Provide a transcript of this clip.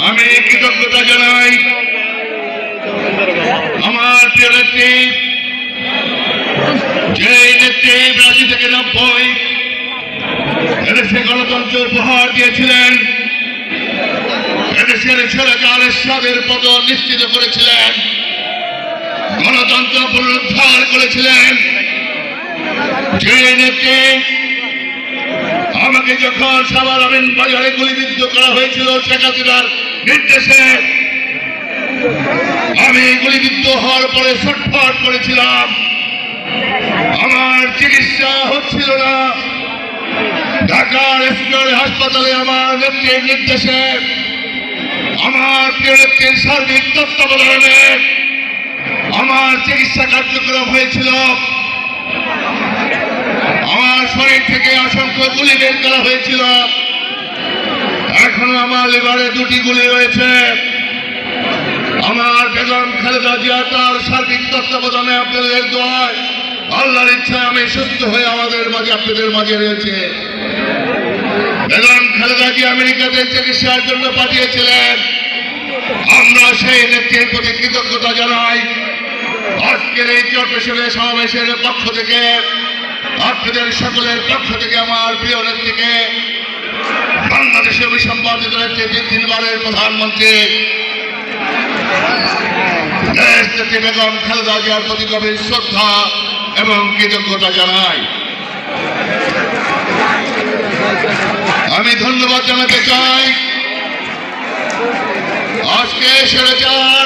আমি কৃতজ্ঞতা জানাই আমার প্রিয় নেত্রী, যে নেত্রী 82 থেকে 90 এদেশে গণতন্ত্র উপহার দিয়েছিলেন, এদেশের ছেলেকার এরশাদের পতন নিশ্চিত করেছিলেন, গণতন্ত্র পুনরুদ্ধার করেছিলেন। যে নেত্রী আমাকে যখন সাভার আমিন বাজারে গুলিবিদ্ধ করা হয়েছিল শেখ হাসিনার নির্দেশে, আমি গুলিবিদ্ধ হওয়ার পরে ছটফট করেছিলাম। আমার চিকিৎসা হচ্ছিল না। ঢাকার এসপিআর হাসপাতালে আমার নেত্রীর নির্দেশে, আমার প্রিয় নেত্রীর সার্বিক তত্ত্বাবধানে আমার চিকিৎসা কার্যক্রম হয়েছিল। আমার শরীর থেকে অসংখ্য গুলি বের করা হয়েছিল। এখনো আমার লিভারে 2টি গুলি রয়েছে। আমার বেগম খালেদা জিয়া তার সার্বিক তত্ত্বাবধানে আপনাদের দোয়ায়, আল্লাহর ইচ্ছায় আমি সুস্থ হয়ে আমাদের মাঝে, আপনাদের মাঝে রয়েছে। বেগম খালেদা জিয়া আমেরিকাতে চিকিৎসার জন্য পাঠিয়েছিলেন। আমরা সেই নেত্রীর প্রতি কৃতজ্ঞতা জানাই। আজকের এই চরপেশনের সমাবেশের পক্ষ থেকে, আপনাদের সকলের পক্ষ থেকে আমার প্রিয় নেত্রীকে, বাংলাদেশের অভিসম্পাদিত নেত্রী, 3বারের প্রধানমন্ত্রী দেশ নেত্রী বেগম খালেদা জিয়ার প্রতি গভীর শ্রদ্ধা এবং কৃতজ্ঞতা জানাই। আমি ধন্যবাদ জানাতে চাই আজকে স্বৈরাচার